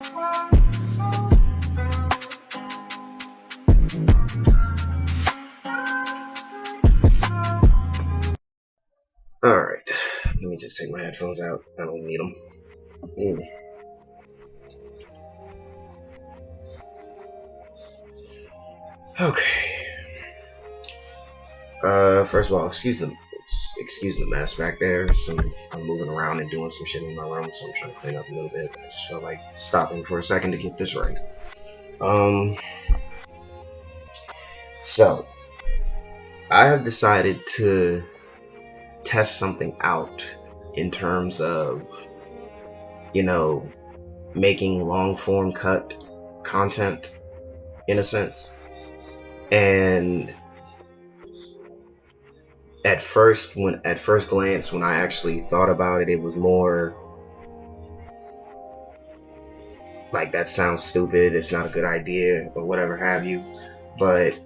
Alright, let me just take my headphones out. I don't need them. Okay. First of all, excuse the mess back there. I'm moving around and doing some shit in my room, so I'm trying to clean up a little bit. I just felt like stopping for a second to get this right. So I have decided to test something out in terms of, making long form cut content in a sense. And at first glance, when I actually thought about it, it was more like, that sounds stupid, it's not a good idea, or whatever have you. But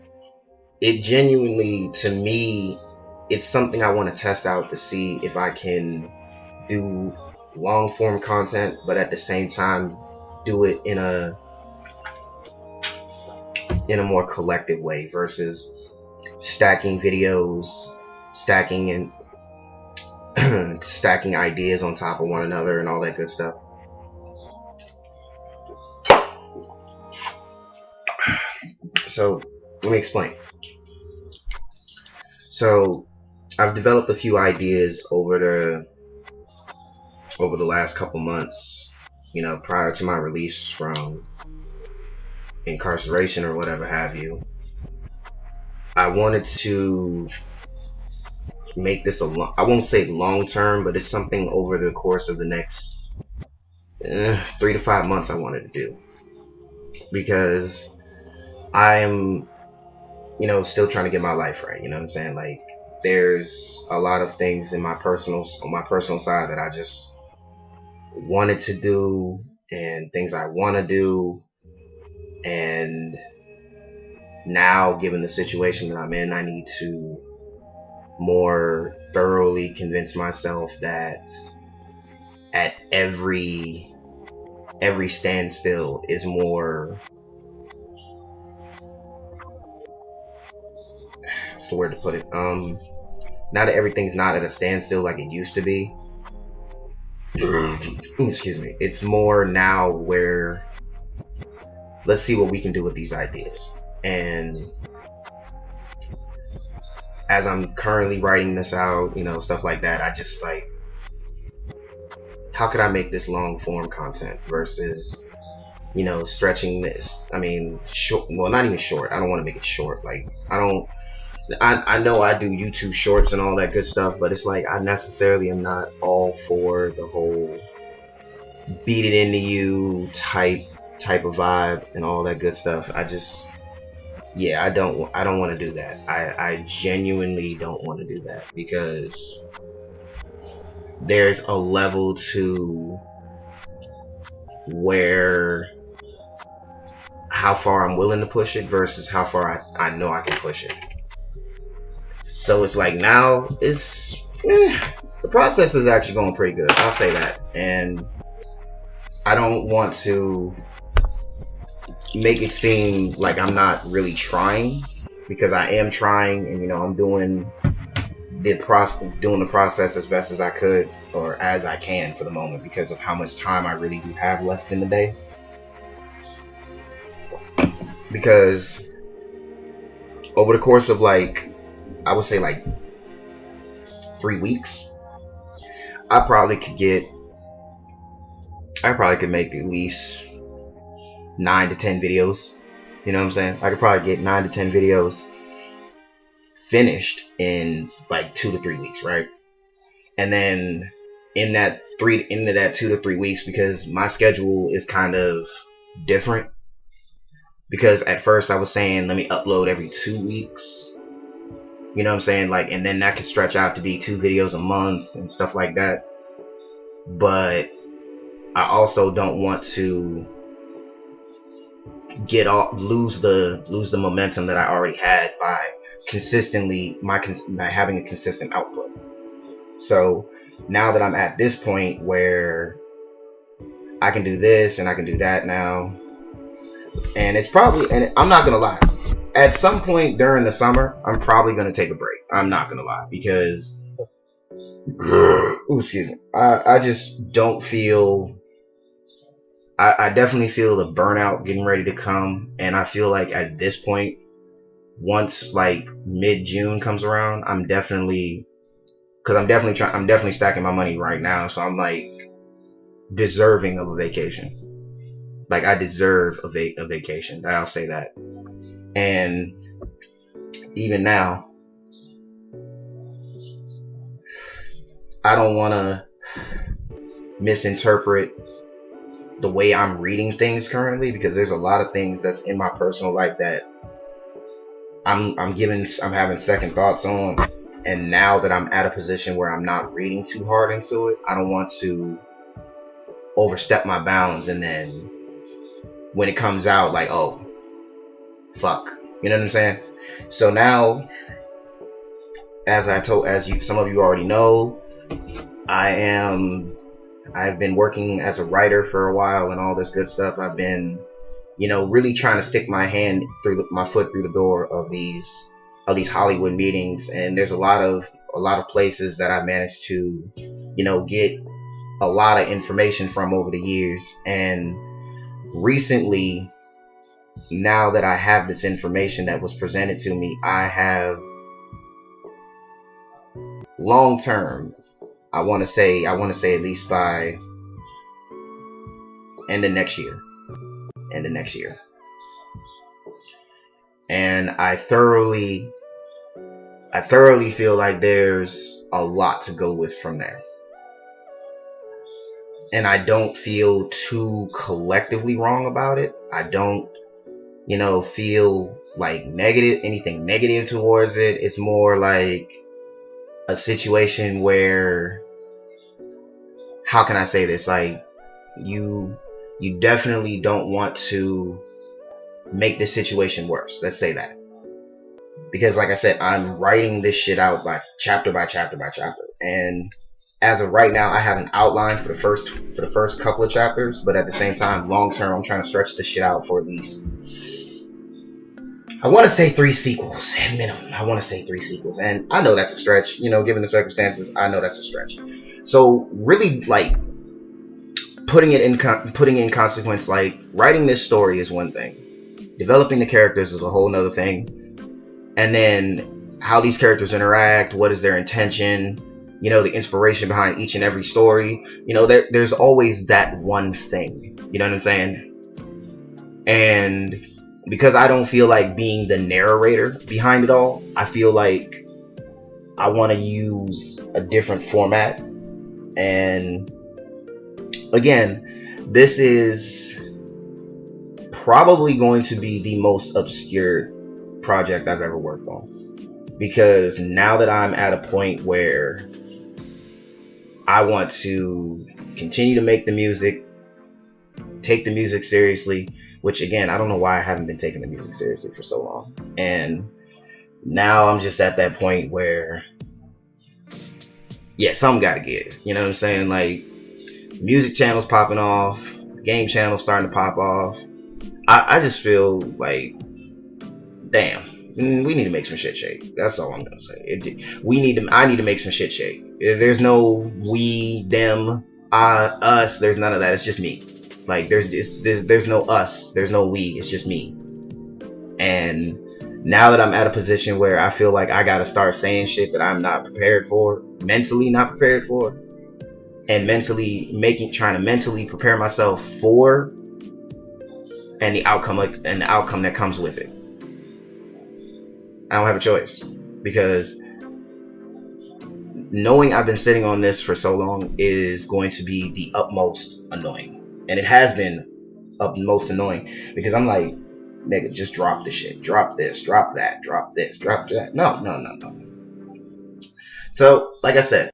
it genuinely, to me, it's something I want to test out to see if I can do long form content, but at the same time do it in a more collective way versus stacking videos, stacking ideas on top of one another and all that good stuff. So let me explain. So I've developed a few ideas over the last couple months, prior to my release from incarceration or whatever have you. I wanted to make this I won't say long term, but it's something over the course of the next 3 to 5 months I wanted to do, because I'm still trying to get my life right. You know what I'm saying? Like, there's a lot of things on my personal side that I just wanted to do, and things I want to do, and now, given the situation that I'm in, I need to more thoroughly convince myself that at every standstill is more, what's the word to put it, now that everything's not at a standstill like it used to be. Excuse me. It's more now where, let's see what we can do with these ideas. And as I'm currently writing this out, stuff like that, I just like, how could I make this long form content versus, stretching this? I mean, short, well, not even short. I don't want to make it short. Like, I know I do YouTube shorts and all that good stuff, but it's like, I necessarily am not all for the whole beat it into you type of vibe and all that good stuff. I don't want to do that. I genuinely don't want to do that, because there's a level to where how far I'm willing to push it versus how far I know I can push it. So it's like, now the process is actually going pretty good, I'll say that. And I don't want to make it seem like I'm not really trying, because I am trying, and I'm doing the process as best as I could, or as I can for the moment, because of how much time I really do have left in the day. Because over the course of, like, I would say like 3 weeks, I probably could make at least 9 to 10 videos. You know what I'm saying? I could probably get 9 to 10 videos finished in like 2 to 3 weeks, right? And then in that 2 to 3 weeks, because my schedule is kind of different, because at first I was saying, let me upload every 2 weeks. You know what I'm saying? Like, and then that could stretch out to be 2 videos a month and stuff like that. But I also don't want to lose the momentum that I already had by having a consistent output. So now that I'm at this point where I can do this and I can do that now. And it's probably, and I'm not gonna lie, at some point during the summer, I'm probably gonna take a break. I'm not gonna lie, because ooh, excuse me, I just don't feel. I definitely feel the burnout getting ready to come, and I feel like at this point, once like mid June comes around, I'm definitely, because I'm definitely stacking my money right now, so I'm like deserving of a vacation. Like I deserve a vacation. I'll say that. And even now, I don't want to misinterpret the way I'm reading things currently, because there's a lot of things that's in my personal life that I'm having second thoughts on. And now that I'm at a position where I'm not reading too hard into it, I don't want to overstep my bounds, and then when it comes out, like, oh fuck, you know what I'm saying? So now, some of you already know, I've been working as a writer for a while and all this good stuff. I've been, really trying to stick my foot through the door of these Hollywood meetings, and there's a lot of places that I managed to, get a lot of information from over the years. And recently, now that I have this information that was presented to me, I have long term, I want to say at least by end of next year. And I thoroughly feel like there's a lot to go with from there. And I don't feel too collectively wrong about it. I don't, feel like anything negative towards it. It's more like a situation where, how can I say this? Like, you definitely don't want to make this situation worse. Let's say that. Because like I said, I'm writing this shit out by chapter by chapter by chapter. And as of right now, I have an outline for the first couple of chapters, but at the same time, long term, I'm trying to stretch this shit out for at least, I want to say 3 sequels at minimum. I want to say 3 sequels, and I know that's a stretch. Given the circumstances, I know that's a stretch. So really, like, putting in consequence, like, writing this story is one thing, developing the characters is a whole nother thing, and then how these characters interact, what is their intention, the inspiration behind each and every story. There's always that one thing. You know what I'm saying? And because I don't feel like being the narrator behind it all, I feel like I want to use a different format. And again, this is probably going to be the most obscure project I've ever worked on, because now that I'm at a point where I want to continue to make the music, take the music seriously, which again, I don't know why I haven't been taking the music seriously for so long. And now I'm just at that point where, yeah, something gotta give. You know what I'm saying? Like, music channels popping off, game channels starting to pop off. I just feel like, damn, we need to make some shit shake. That's all I'm gonna say. I need to make some shit shake. There's no we, them, us. There's none of that. It's just me. Like, there's no us. There's no we. It's just me. And now that I'm at a position where I feel like I gotta start saying shit that I'm not prepared for, mentally not prepared for, and trying to mentally prepare myself for, and the outcome that comes with it. I don't have a choice, because knowing I've been sitting on this for so long is going to be the utmost annoying. And it has been utmost annoying, because I'm like, nigga, just drop the shit. Drop this, drop that, drop this, drop that. No. So, like I said,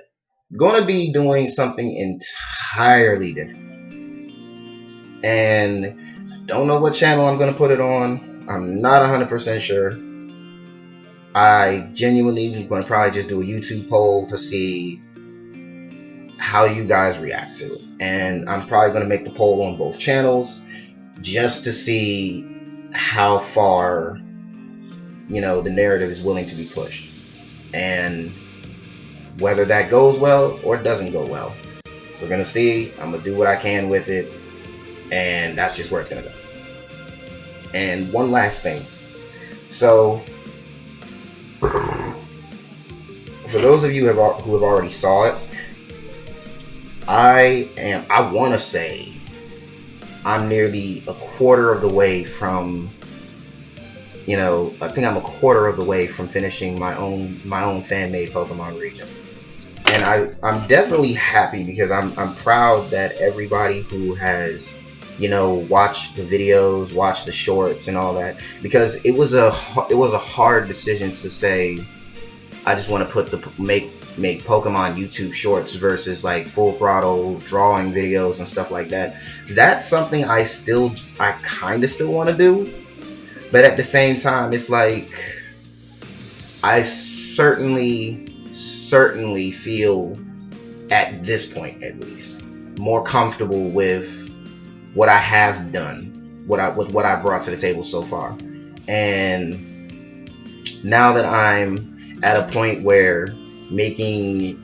going to be doing something entirely different. And don't know what channel I'm going to put it on. I'm not 100% sure. I genuinely am going to probably just do a YouTube poll to see how you guys react to it. And I'm probably going to make the poll on both channels just to see how far, the narrative is willing to be pushed. And whether that goes well or doesn't go well, we're going to see. I'm going to do what I can with it. And that's just where it's going to go. And one last thing. So, for those of you who have already saw it, I want to say I'm nearly a quarter of the way from, I think I'm a quarter of the way from finishing my own fan-made Pokemon region. And I'm definitely happy because I'm proud that everybody who has, watched the videos, watched the shorts and all that, because it was a hard decision to say I just want to make Pokemon YouTube shorts versus like full throttle drawing videos and stuff like that. That's something I kind of still want to do, but at the same time, it's like I certainly feel at this point, at least, more comfortable with what I have done, with what I brought to the table so far. And now that I'm at a point where making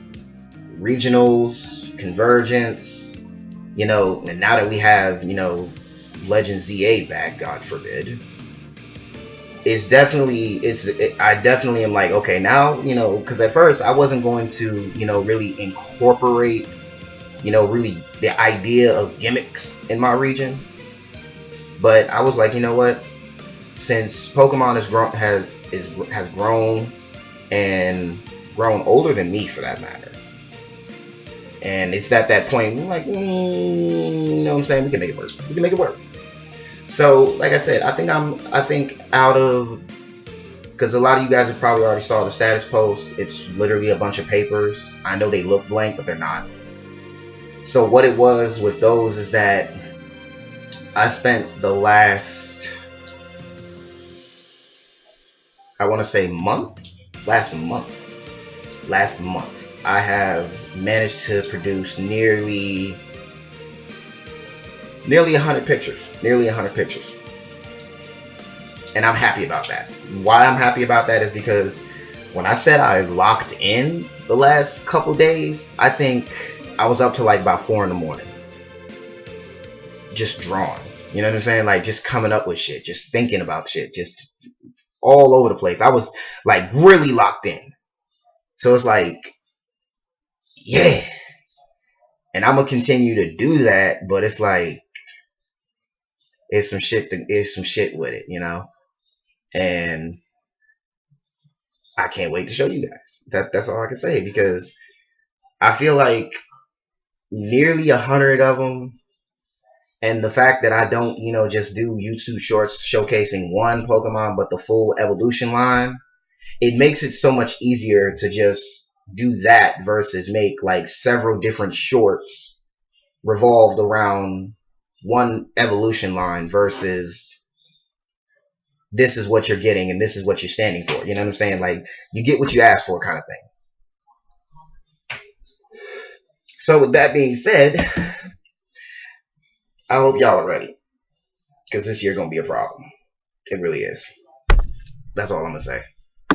regionals, convergence, and now that we have, Legend ZA back, God forbid, I definitely am like, okay, now, because at first I wasn't going to, really incorporate, really the idea of gimmicks in my region. But I was like, you know what? Since Pokemon has grown and grown older than me, for that matter, and it's at that point, we're like, you know what I'm saying? We can make it work. We can make it work. So, like I said, I think out of, because a lot of you guys have probably already saw the status post. It's literally a bunch of papers. I know they look blank, but they're not. So what it was with those is that I spent the last, I want to say last month, I have managed to produce nearly 100 pictures. And I'm happy about that. Why I'm happy about that is because when I said I locked in the last couple days, I think I was up to like about 4 in the morning. Just drawing. You know what I'm saying? Like just coming up with shit. Just thinking about shit. Just all over the place. I was like really locked in. So it's like, yeah. And I'm gonna continue to do that, but it's like it's some shit with it, And I can't wait to show you guys. That's all I can say, because I feel like nearly 100 of them, and the fact that I don't, just do YouTube shorts showcasing one Pokemon, but the full evolution line, it makes it so much easier to just do that versus make like several different shorts revolved around one evolution line versus this is what you're getting and this is what you're standing for. You know what I'm saying? Like, you get what you ask for, kind of thing. So with that being said, I hope y'all are ready, because this year gonna be a problem. It really is. That's all I'm gonna say.